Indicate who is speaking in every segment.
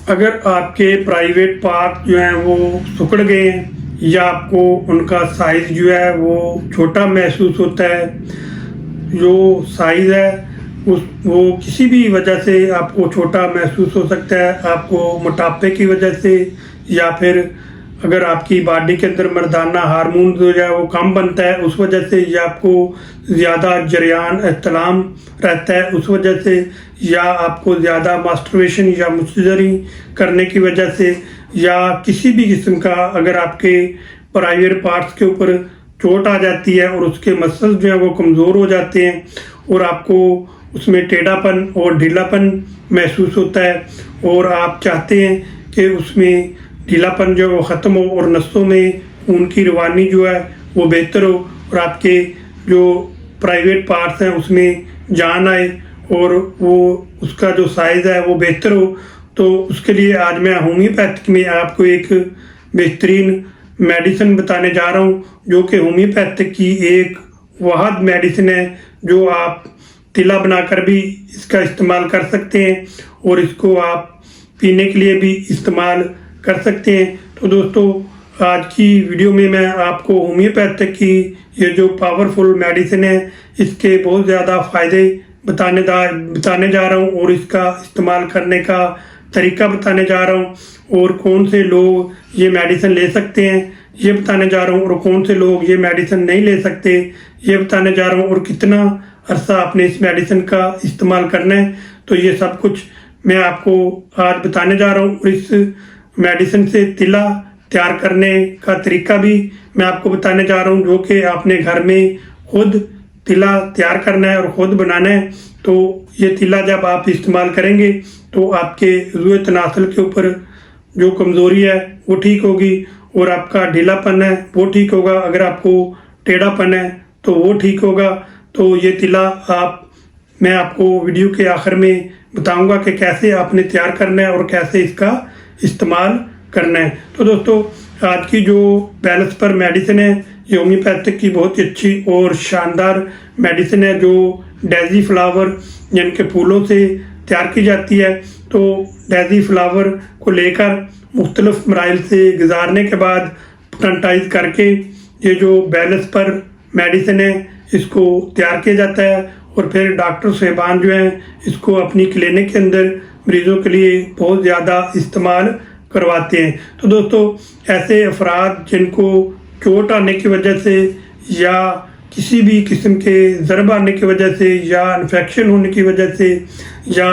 Speaker 1: अगर आपके private part जो हैं वो सिकुड़ गए हैं या आपको उनका साइज़ जो है वो छोटा महसूस होता है, जो साइज़ है वो किसी भी वजह से आपको छोटा महसूस हो सकता है, आपको मोटापे की वजह से या फिर अगर आपकी बॉडी के अंदर मर्दाना हार्मोन जो है वो कम बनता है उस वजह से, या आपको ज़्यादा जरियान एहतलाम रहता है उस वजह से, या आपको ज़्यादा मास्टरबेशन या मुस्तजरी करने की वजह से, या किसी भी किस्म का अगर आपके प्राइवेट पार्ट्स के ऊपर चोट आ जाती है और उसके मसल्स जो है वो कमज़ोर हो जाते हैं और आपको उसमें टेढ़ापन और ढीलापन महसूस होता है और आप चाहते हैं कि उसमें ढीलापन जो है वो ख़त्म हो और नसों में खून की रवानी जो है वो बेहतर हो और आपके जो प्राइवेट पार्ट्स हैं उसमें जान आए और वो उसका जो साइज़ है वो बेहतर हो, तो उसके लिए आज मैं होम्योपैथिक में आपको एक बेहतरीन मेडिसिन बताने जा रहा हूँ, जो कि होम्योपैथिक की एक वाहद मेडिसिन है जो आप तिला बनाकर भी इसका इस्तेमाल कर सकते हैं और इसको आप पीने के लिए भी इस्तेमाल कर सकते हैं। तो दोस्तों, आज की वीडियो में मैं आपको होम्योपैथिक की ये जो पावरफुल मेडिसिन है इसके बहुत ज़्यादा फ़ायदे बताने जा रहा हूँ और इसका इस्तेमाल करने का तरीका बताने जा रहा हूँ और कौन से लोग ये मेडिसिन ले सकते हैं ये बताने जा रहा हूँ और कौन से लोग ये मेडिसिन नहीं ले सकते ये बताने जा रहा हूँ और कितना अरसा आपने इस मेडिसिन का इस्तेमाल करना है, तो ये सब कुछ मैं आपको आज बताने जा रहा हूँ। और इस मेडिसिन से तिला तैयार करने का तरीका भी मैं आपको बताने जा रहा हूँ, जो कि आपने घर में खुद तिला तैयार करना है और ख़ुद बनाना है। तो ये तिला जब आप इस्तेमाल करेंगे तो आपके रुए तनासल के ऊपर जो कमज़ोरी है वो ठीक होगी और आपका ढीलापन है वो ठीक होगा, अगर आपको टेढ़ापन है तो वो ठीक होगा। तो ये तिला मैं आपको वीडियो के आखिर में बताऊंगा कि कैसे आपने तैयार करना है और कैसे इसका इस्तेमाल करना है। तो दोस्तों, आज की जो बैलेंसपर मेडिसिन है ये होम्योपैथिक की बहुत ही अच्छी और शानदार मेडिसिन है जो डेजी फ्लावर जिनके फूलों से तैयार की जाती है। तो डेजी फ्लावर को लेकर मुख्तलिफ मराइल से गुजारने के बाद प्लांटाइज करके ये जो बैलेंसपर मेडिसिन है इसको तैयार किया जाता है और फिर डॉक्टर साहिबान जो हैं इसको अपनी क्लिनिक के अंदर मरीज़ों के लिए बहुत ज़्यादा इस्तेमाल करवाते हैं। तो दोस्तों, ऐसे अफराद जिनको चोट आने की वजह से या किसी भी किस्म के ज़रब आने की वजह से या इन्फेक्शन होने की वजह से या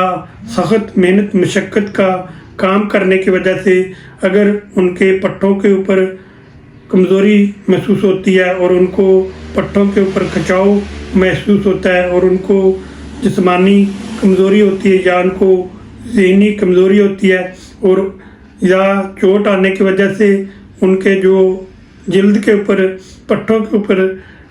Speaker 1: सख्त मेहनत मशक्क़त का काम करने की वजह से अगर उनके पट्टों के ऊपर कमज़ोरी महसूस होती है और उनको पट्टों के ऊपर खिंचाव महसूस होता है और उनको जिस्मानी कमज़ोरी होती है या उनको ज़हनी कमज़ोरी होती है और या चोट आने की वजह से उनके जो जल्द के ऊपर पट्टों के ऊपर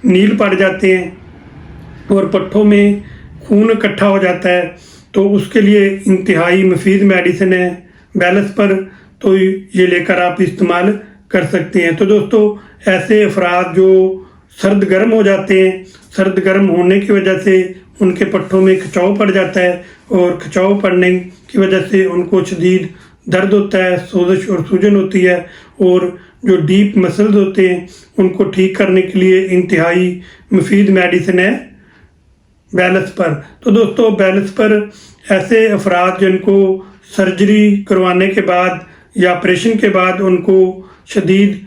Speaker 1: नील पड़ जाते हैं और पट्टों में खून इकट्ठा हो जाता है, तो उसके लिए इंतहाई मुफीद मेडिसिन है बैलेंसपर, तो ये लेकर आप इस्तेमाल कर सकते हैं। तो दोस्तों, ऐसे अफराद जो सर्द गर्म हो जाते हैं, सर्द गर्म होने की वजह से उनके पट्टों में खिंचाव पड़ जाता है और खिंचाव पड़ने की वजह से उनको शदीद दर्द होता है, सोजिश और सूजन होती है और जो डीप मसल्स होते हैं उनको ठीक करने के लिए इंतहाई मुफीद मेडिसिन है बैलेंसपर। तो दोस्तों, बैलेंसपर ऐसे अफराद जिनको सर्जरी करवाने के बाद या ऑपरेशन के बाद उनको शदीद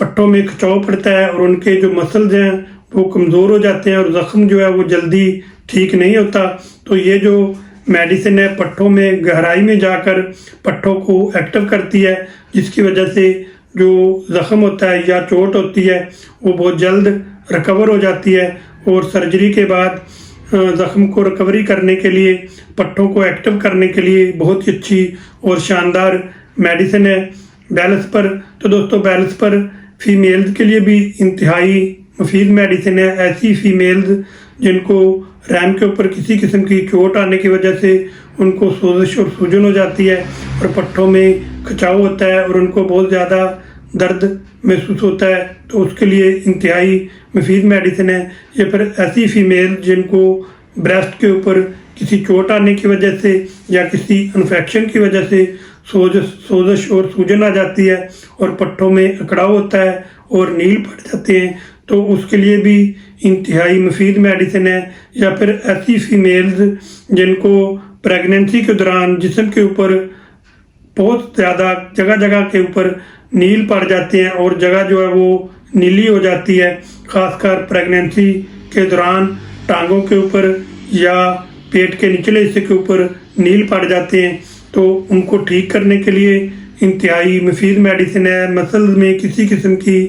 Speaker 1: पट्टों में खिंचाव पड़ता है और उनके जो मसल्स हैं वो कमज़ोर हो जाते हैं और ज़ख्म जो है वो जल्दी ठीक नहीं होता, तो ये जो मेडिसिन है पट्टों में गहराई में जाकर पट्टों को एक्टिव करती है, जिसकी वजह से जो ज़ख्म होता है या चोट होती है वो बहुत जल्द रिकवर हो जाती है और सर्जरी के बाद ज़ख्म को रिकवरी करने के लिए पट्टों को एक्टिव करने के लिए बहुत ही अच्छी और शानदार मेडिसिन है बैलेंसपर। तो दोस्तों, बैलेंसपर फीमेल्स के लिए भी इंतहाई मुफीद मेडिसिन है। ऐसी फीमेल्स जिनको रैम के ऊपर किसी किस्म की चोट आने की वजह से उनको सोजिश और सूजन हो जाती है और पट्टों में खिंचाव होता है और उनको बहुत ज़्यादा दर्द महसूस होता है, तो उसके लिए इंतहाई मुफीद मेडिसिन है। या फिर ऐसी फीमेल जिनको ब्रेस्ट के ऊपर किसी चोट आने की वजह से या किसी इन्फेक्शन की वजह से सोजश और सूजन आ जाती है और पट्टों में अकड़ाव होता है और नील पड़ जाते हैं, तो उसके लिए भी इंतहाई मुफीद मेडिसिन है। या फिर ऐसी फीमेल्स जिनको प्रेगनेंसी के दौरान जिस्म के ऊपर बहुत ज़्यादा जगह जगह के ऊपर नील पड़ जाते हैं और जगह जो है वो नीली हो जाती है, खासकर प्रेगनेंसी के दौरान टांगों के ऊपर या पेट के निचले हिस्से के ऊपर नील पड़ जाते हैं, तो उनको ठीक करने के लिए इंतहाई मुफीद मेडिसिन है। मसल्स में किसी किस्म की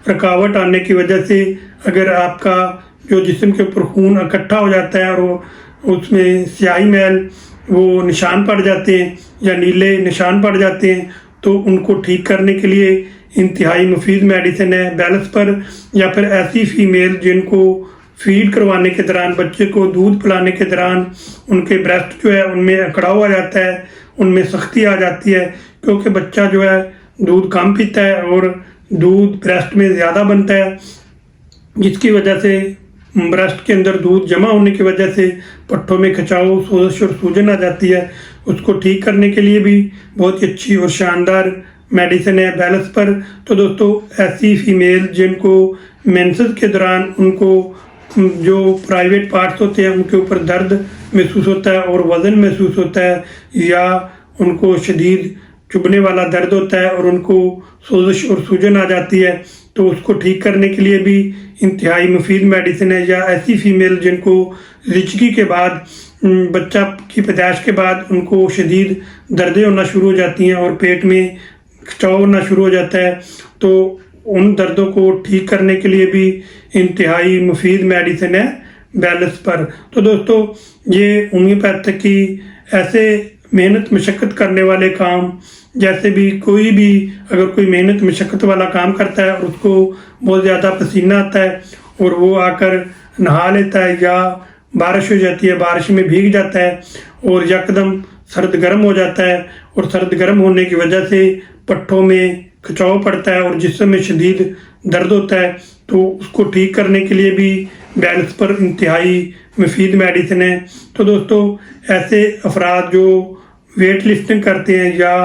Speaker 1: रुकावट आने की वजह से अगर आपका जो जिस्म के ऊपर खून इकट्ठा हो जाता है और उसमें स्याही मैल वो निशान पड़ जाते हैं या नीले निशान पड़ जाते हैं, तो उनको ठीक करने के लिए इंतहाई मुफीद मेडिसिन है बेलस्पर। या फिर ऐसी फीमेल जिनको फीड करवाने के दौरान, बच्चे को दूध पिलाने के दौरान उनके ब्रेस्ट जो है उनमें अकड़ाव आ जाता है, उनमें सख्ती आ जाती है, क्योंकि बच्चा जो है दूध कम पीता है और दूध ब्रेस्ट में ज़्यादा बनता है, जिसकी वजह से ब्रेस्ट के अंदर दूध जमा होने की वजह से पट्टों में खिंचाव, सोजश और सूजन आ जाती है। उसको ठीक करने के लिए भी बहुत ही अच्छी और शानदार मेडिसिन है बेलस्पर। तो दोस्तों, ऐसी फीमेल जिनको मेंसेस के दौरान उनको जो प्राइवेट पार्ट्स होते हैं उनके ऊपर दर्द महसूस होता है और वज़न महसूस होता है, या उनको शदीद चुभने वाला दर्द होता है और उनको सोजश और सूजन आ जाती है, तो उसको ठीक करने के लिए भी इंतहाई मुफीद मेडिसिन है। या ऐसी फीमेल जिनको रिचकी के बाद, बच्चा की पैदाइश के बाद उनको शदीद दर्दें होना शुरू हो जाती हैं और पेट में खिंचाव होना शुरू हो जाता है, तो उन दर्दों को ठीक करने के लिए भी इंतहाई मुफीद मेडिसिन है बेलस्पर। तो दोस्तों, ये होम्योपैथिक की ऐसे मेहनत मशक्क़त करने वाले काम, जैसे भी कोई भी अगर कोई मेहनत मशक्क़त वाला काम करता है और उसको बहुत ज़्यादा पसीना आता है और वो आकर नहा लेता है, या बारिश हो जाती है, बारिश में भीग जाता है और यकदम सर्द गर्म हो जाता है, और सर्द गर्म होने की वजह से पट्टों में खिंचाव पड़ता है और जिस्म में शदीद दर्द होता है, तो उसको ठीक करने के लिए भी बेलस्पर इंतहाई मुफीद मेडिसिन है। तो दोस्तों, ऐसे अफराद जो वेट लिफ्टिंग करते हैं या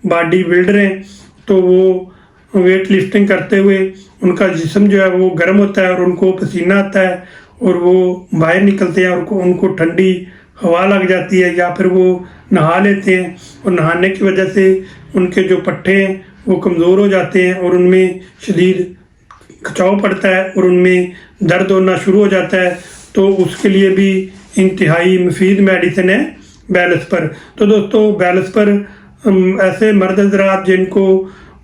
Speaker 1: बॉडी बिल्डर हैं, तो वो वेट लिफ्टिंग करते हुए उनका जिस्म जो है वो गर्म होता है और उनको पसीना आता है और वो बाहर निकलते हैं और उनको ठंडी हवा लग जाती है, या फिर वो नहा लेते हैं और नहाने की वजह से उनके जो पट्टे हैं वो कमज़ोर हो जाते हैं और उनमें शदीद खिंचाव पड़ता है और उनमें दर्द होना शुरू हो जाता है, तो उसके लिए भी इंतहाई मुफीद मेडिसिन है बेलस्पर। तो दोस्तों, बेलस्पर ऐसे मर्द हज़रात जिनको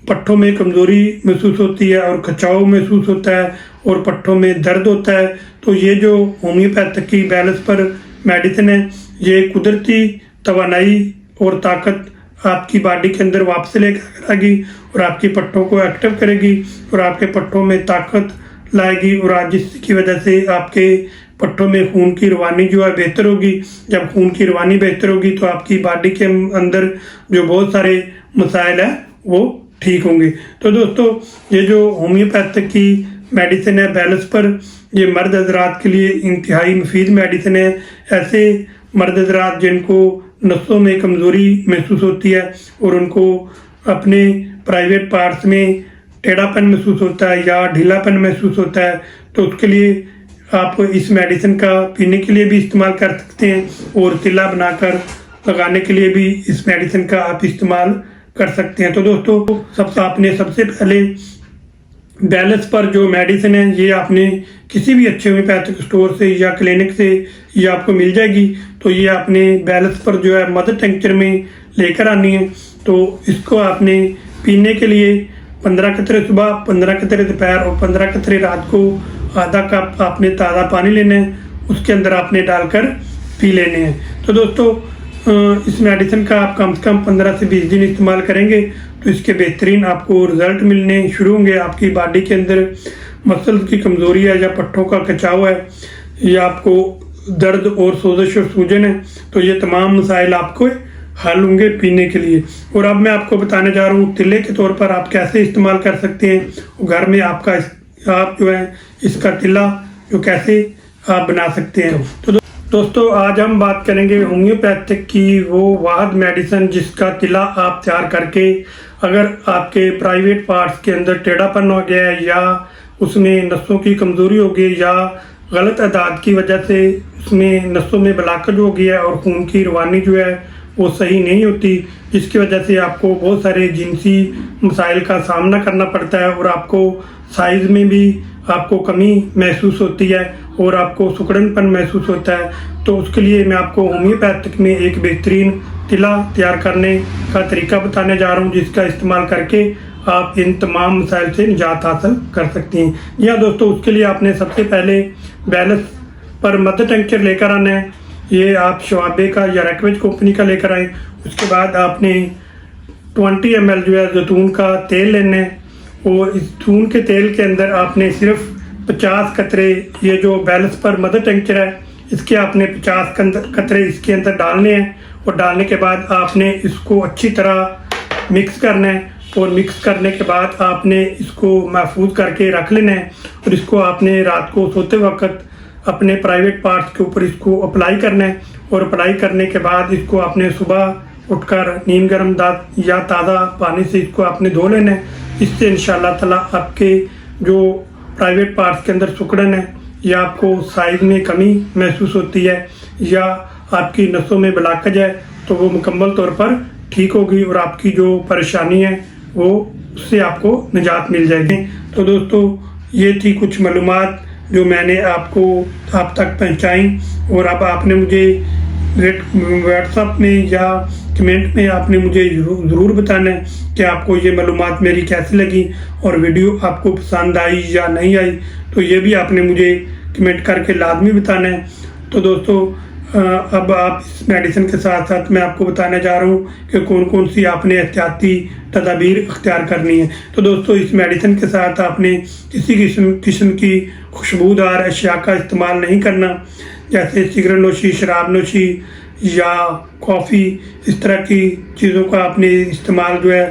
Speaker 1: पट्टों में कमज़ोरी महसूस होती है और खिंचाव महसूस होता है और पट्टों में दर्द होता है, तो ये जो होम्योपैथिक की बेलस्पर मेडिसिन है, ये कुदरती तवानाई और ताकत आपकी बॉडी के अंदर वापस लेकर आएगी और आपकी पट्टों को एक्टिव करेगी और आपके पट्टों में ताकत लाएगी, और आज जिसकी वजह से आपके पट्टों में खून की रवानी जो है बेहतर होगी। जब खून की रवानी बेहतर होगी तो आपकी बॉडी के अंदर जो बहुत सारे मसाइल हैं वो ठीक होंगे। तो दोस्तों, ये जो होम्योपैथिक की मेडिसिन है बेलस्पर, ये मर्द हज़रात के लिए इंतहाई मुफीद मेडिसिन है। ऐसे मर्द हज़रात जिनको नसों में कमज़ोरी महसूस होती है और उनको अपने प्राइवेट पार्ट्स में टेढ़ापन महसूस होता है या ढीलापन महसूस होता है, तो उसके लिए आप इस मेडिसिन का पीने के लिए भी इस्तेमाल कर सकते हैं और तिल्ला बनाकर लगाने के लिए भी इस मेडिसिन का आप इस्तेमाल कर सकते हैं। तो दोस्तों, आपने सबसे पहले बेलस्पर जो मेडिसिन है, ये आपने किसी भी अच्छे होम्योपैथिक स्टोर से या क्लिनिक से ये आपको मिल जाएगी। तो ये आपने बेलस्पर जो है मदर टिंक्चर में लेकर आनी है। तो इसको आपने पीने के लिए 15 कतरे सुबह, 15 कतरे दोपहर और 15 कतरे रात को आधा कप आपने ताज़ा पानी लेना है, उसके अंदर आपने डालकर पी लेने हैं। तो दोस्तों, इस मेडिसिन का आप कम से कम 15 से 20 दिन इस्तेमाल करेंगे तो इसके बेहतरीन आपको रिज़ल्ट मिलने शुरू होंगे। आपकी बॉडी के अंदर मसल्स की कमज़ोरी है या पट्टों का खिंचाव है या आपको दर्द और सोजश और सूजन है, तो ये तमाम मसाइल आपको हल होंगे पीने के लिए। और अब मैं आपको बताने जा रहा हूँ तिल्ले के तौर पर आप कैसे इस्तेमाल कर सकते हैं। घर में आप जो है इसका तिल्ला जो कैसे आप बना सकते हैं। दोस्तों आज हम बात करेंगे होम्योपैथिक की वो वाहद मेडिसिन जिसका तिला आप तैयार करके अगर आपके प्राइवेट पार्ट्स के अंदर टेढ़ापन हो गया है या उसमें नसों की कमज़ोरी हो गई या गलत अदाद की वजह से उसमें नसों में ब्लॉकेज हो गया है और खून की रवानी जो है वो सही नहीं होती, जिसकी वजह से आपको बहुत सारे जिनसी मसाइल का सामना करना पड़ता है और आपको साइज़ में भी आपको कमी महसूस होती है और आपको सुकड़नपन महसूस होता है। तो उसके लिए मैं आपको होम्योपैथिक में एक बेहतरीन तिला तैयार करने का तरीका बताने जा रहा हूँ, जिसका इस्तेमाल करके आप इन तमाम मसाइल से निजात हासिल कर सकती हैं। या दोस्तों उसके लिए आपने सबसे पहले बैलेंस पर मदर टिंचर लेकर आना है। ये आप शवाबे का या रैकवेज कंपनी का लेकर आए। उसके बाद आपने 20 ml जो है जैतून का तेल लेना है और इस जैतून के तेल के अंदर आपने सिर्फ 50 कतरे, ये जो बैलेंस पर मदर टिंचर है इसके आपने 50 कतरे इसके अंदर डालने हैं और डालने के बाद आपने इसको अच्छी तरह मिक्स करना है और मिक्स करने के बाद आपने इसको महफूज करके रख लेना है और इसको आपने रात को सोते वक्त अपने प्राइवेट पार्ट्स के ऊपर इसको अप्लाई करना है और अप्लाई करने के बाद इसको आपने सुबह उठकर नीम गर्म दांत या ताज़ा पानी से इसको आपने धो लेना है। इससे इंशाल्लाह ताला आपके जो प्राइवेट पार्ट्स के अंदर सुकड़न है या आपको साइज में कमी महसूस होती है या आपकी नसों में ब्लॉकेज है तो वो मुकम्मल तौर पर ठीक होगी और आपकी जो परेशानी है वो उससे आपको निजात मिल जाएगी। तो दोस्तों ये थी कुछ मालूमात जो मैंने आपको आप तक पहुंचाई और अब आपने मुझे व्हाट्सएप में या कमेंट में आपने मुझे ज़रूर बताना है कि आपको ये मालूमात मेरी कैसी लगी और वीडियो आपको पसंद आई या नहीं आई, तो ये भी आपने मुझे कमेंट करके लाजमी बताना है। तो दोस्तों अब आप इस मेडिसिन के साथ साथ मैं आपको बताने जा रहा हूँ कि कौन कौन सी आपने एहतियाती तदाबीर अख्तियार करनी है। तो दोस्तों इस मेडिसिन के साथ आपने किसी किस्म की खुशबूदार अशिया का इस्तेमाल नहीं करना, जैसे सिगरेट नोशी, शराब नोशी या कॉफ़ी, इस तरह की चीज़ों का आपने इस्तेमाल जो है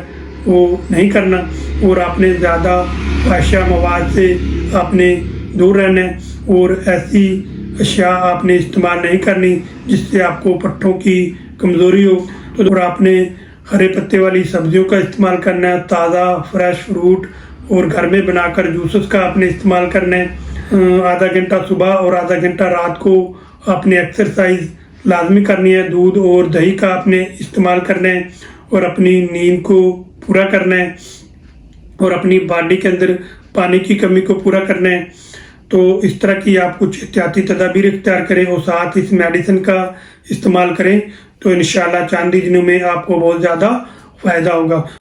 Speaker 1: वो नहीं करना और आपने ज़्यादा फाहिशा मवाद से आपने दूर रहना है और ऐसी अशिया आपने इस्तेमाल नहीं करनी जिससे आपको पट्टों की कमज़ोरी हो। तो और आपने हरे पत्ते वाली सब्जियों का इस्तेमाल करना है, ताज़ा फ्रेश फ्रूट और घर में बनाकर जूसेस का आपने इस्तेमाल करना है। आधा घंटा सुबह और आधा घंटा रात को आपने एक्सरसाइज लाजमी करनी है। दूध और दही का आपने इस्तेमाल करना है और अपनी नींद को पूरा करना है और अपनी बॉडी के अंदर पानी की कमी को पूरा करना है। तो इस तरह की आप कुछ एहतियाती तदाबीर इख्तियार करें और साथ इस मेडिसिन का इस्तेमाल करें तो इंशाल्लाह चंद दिनों में आपको बहुत ज़्यादा फ़ायदा होगा।